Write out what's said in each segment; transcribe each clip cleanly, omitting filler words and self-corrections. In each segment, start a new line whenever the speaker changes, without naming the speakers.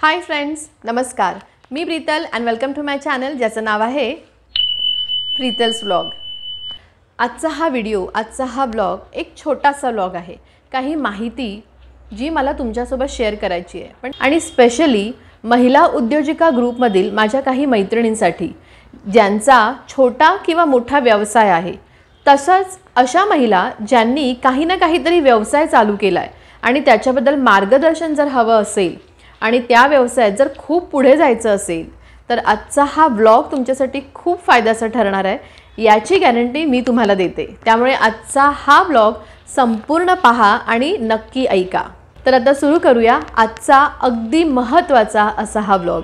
हाय friends, नमस्कार. मी Preetal and welcome to my channel ज्याचं नाव आहे प्रीतल्स व्लॉग. आजचा हा व्हिडिओ, आजचा हा व्लॉग एक छोटासा व्लॉग आहे. काही माहिती जी मला तुमच्यासोबत शेअर करायची आहे, पण आणि स्पेशली महिला उद्योजिका ग्रुपमधील माझ्या काही मैत्रिणींसाठी ज्यांचा छोटा किंवा मोठा व्यवसाय आहे, तसंच अशा महिला ज्यांनी काही ना काहीतरी व्यवसाय चालू केला आहे आणि त्याच्याबद्दल मार्गदर्शन जर हवं असेल आणि त्या व्यवसायात जर खूप पुढे जायचं असेल तर आजचा हा व्लॉग तुमच्यासाठी खूप फायद्याचा ठरणार आहे, याची गॅरंटी मी तुम्हाला देते. त्यामुळे आजचा हा व्लॉग संपूर्ण पहा आणि नक्की ऐका. तर आता सुरू करूया आजचा अगदी महत्त्वाचा असा हा व्लॉग.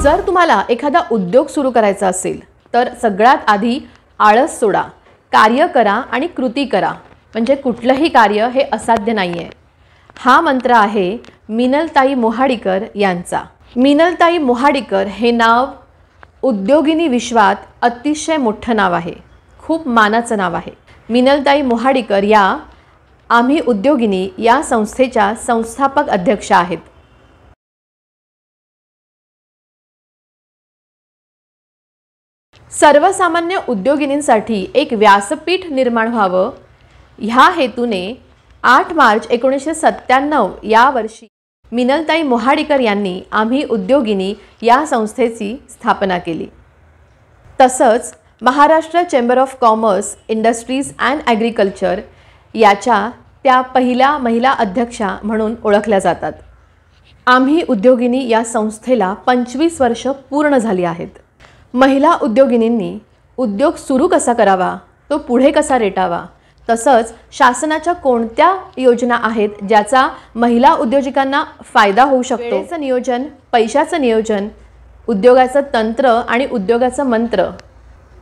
जर तुम्हाला एखादा उद्योग सुरू करायचा असेल तर सगळ्यात आधी आळस सोडा, कार्य करा आणि कृती करा. म्हणजे कुठलंही कार्य हे असाध्य नाही आहे. हा मंत्र आहे मिनलताई मोहाडीकर यांचा. मिनलताई मोहाडीकर हे नाव उद्योगिनी विश्वात अतिशय मोठं नाव आहे, खूप मानाचं नाव आहे. मिनलताई मोहाडीकर या आम्ही उद्योगिनी या संस्थेच्या संस्थापक अध्यक्ष आहेत. सर्वसामान्य उद्योगिनींसाठी एक व्यासपीठ निर्माण व्हावं ह्या हेतूने 8 मार्च 1997 या वर्षी मिनलताई मोहाडीकर यांनी आम्ही उद्योगिनी या संस्थेची स्थापना केली. तसंच Maharashtra chamber of commerce, industries and agriculture याच्या त्या पहिल्या महिला अध्यक्षा म्हणून ओळखल्या जातात. आम्ही उद्योगिनी या संस्थेला 25 वर्ष पूर्ण झाली आहेत. महिला उद्योगिनींनी उद्योग सुरू कसा करावा, तो पुढे कसा रेटावा, तसंच शासनाच्या कोणत्या योजना आहेत ज्याचा महिला उद्योजकांना फायदा होऊ शकतो, वेळेचं नियोजन, पैशाचं नियोजन, उद्योगाचं तंत्र आणि उद्योगाचं मंत्र,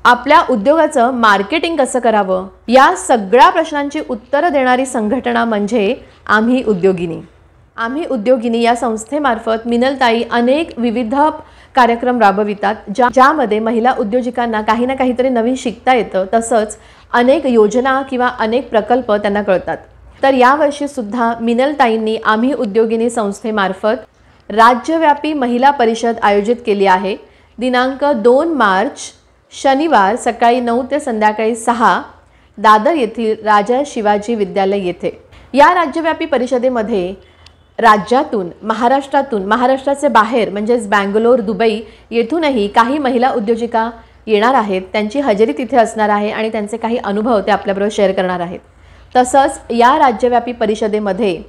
आपल्या उद्योगाचं मार्केटिंग कसं करावं, या सगळ्या प्रश्नांची उत्तरं देणारी संघटना म्हणजे आम्ही उद्योगिनी. आम्ही उद्योगिनी या संस्थेमार्फत मिनलताई अनेक विविध कार्यक्रम राबवितात ज्यामध्ये महिला उद्योजकांना काही ना काहीतरी नवीन शिकता येतं. तसंच अनेक योजना किंवा अनेक प्रकल्प त्यांना कळतात. तर यावर्षी सुद्धा मिनलताईंनी आम्ही उद्योगिनी संस्थेमार्फत राज्यव्यापी महिला परिषद आयोजित केली आहे. दिनांक 2 मार्च शनिवार सकाळी 9 ते संध्याकाळी 6 दादर येथील राजा शिवाजी विद्यालय येथे. या राज्यव्यापी परिषदेमध्ये राज्यातून, महाराष्ट्रातून, महाराष्ट्राचे बाहेर म्हणजेच बँगलोर, दुबई येथूनही काही महिला उद्योजिका येणार आहेत. त्यांची हजेरी तिथे असणार आहे आणि त्यांचे काही अनुभव ते आपल्याबरोबर शेअर करणार आहेत. तसंच या राज्यव्यापी परिषदेमध्ये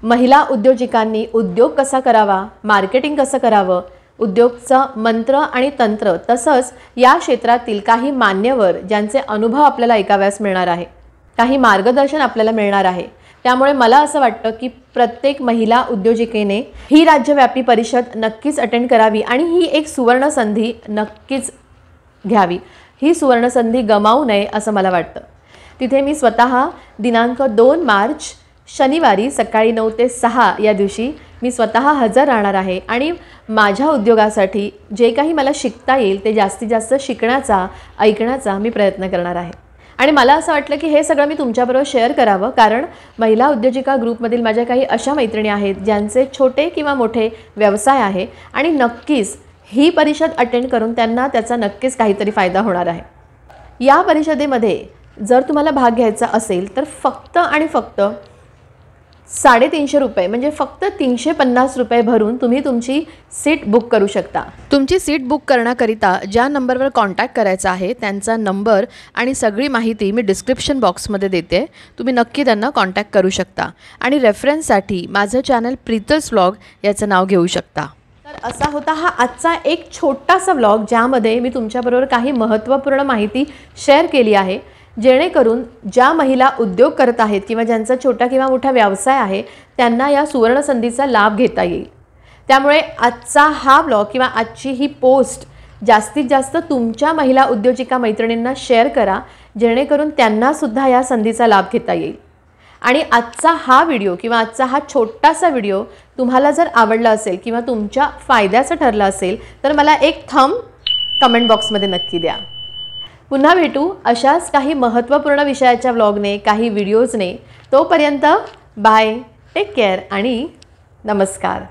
महिला उद्योजिकांनी उद्योग कसा करावा, मार्केटिंग कसं करावं, उद्योगचं मंत्र आणि तंत्र, तसंच या क्षेत्रातील काही मान्यवर ज्यांचे अनुभव आपल्याला ऐकाव्यास मिळणार आहे, काही मार्गदर्शन आपल्याला मिळणार आहे. त्यामुळे मला असं वाटतं की प्रत्येक महिला उद्योजिकेने ही राज्यव्यापी परिषद नक्कीच अटेंड करावी आणि ही एक सुवर्ण संधी नक्कीच घ्यावी. ही सुवर्ण संधी गमावू नये असं मला वाटतं. तिथे मी स्वतः दिनांक 2 मार्च शनिवारी सकाळी 9 ते 6 या दिवशी मी स्वतः हजर राहणार आहे आणि माझ्या उद्योगासाठी जे काही मला शिकता येईल ते जास्तीत जास्त शिकण्याचा, ऐकण्याचा मी प्रयत्न करणार आहे. आणि मला असं वाटलं की हे सगळं मी तुमच्याबरोबर शेअर करावं, कारण महिला उद्योजिका ग्रुपमधील माझ्या काही अशा मैत्रिणी आहेत ज्यांचे छोटे किंवा मोठे व्यवसाय आहे आणि नक्कीच ही परिषद अटेंड करून त्यांना त्याचा नक्कीच काहीतरी फायदा होणार आहे. या परिषदेमध्ये जर तुम्हाला भाग घ्यायचा असेल तर फक्त आणि फक्त 350 रुपये म्हणजे फक्त 350 रुपये भरून तुम्ही तुमची सीट बुक करू शकता. तुमची सीट बुक करण्याकरिता ज्या नंबरवर कॉन्टॅक्ट करायचा आहे त्यांचा नंबर आणि सगळी माहिती मी डिस्क्रिप्शन बॉक्समध्ये देते. तुम्ही नक्की त्यांना कॉन्टॅक्ट करू शकता आणि रेफरन्ससाठी माझं चॅनल प्रीतल्स व्लॉग याचं नाव घेऊ शकता. तर असा होता हा आजचा एक छोटासा व्लॉग ज्यामध्ये मी तुमच्याबरोबर काही महत्त्वपूर्ण माहिती शेअर केली आहे, जेणेकरून ज्या महिला उद्योग करत आहेत किंवा ज्यांचा छोटा किंवा मोठा व्यवसाय आहे त्यांना या सुवर्ण संधीचा लाभ घेता येईल. त्यामुळे आजचा हा व्लॉग किंवा आजची ही पोस्ट जास्तीत जास्त तुमच्या महिला उद्योजिका मैत्रिणींना शेअर करा, जेणेकरून त्यांनासुद्धा या संधीचा लाभ घेता येईल. आणि आजचा हा व्हिडिओ किंवा आजचा हा छोटासा व्हिडिओ तुम्हाला जर आवडला असेल किंवा तुमच्या फायद्याचं ठरलं असेल तर मला एक थंब कमेंट बॉक्समध्ये नक्की द्या. पुन्हा भेटू अशाच काही महत्त्वपूर्ण विषयाच्या व्लॉगने, काही व्हिडिओजने. तोपर्यंत बाय, टेक केअर आणि नमस्कार.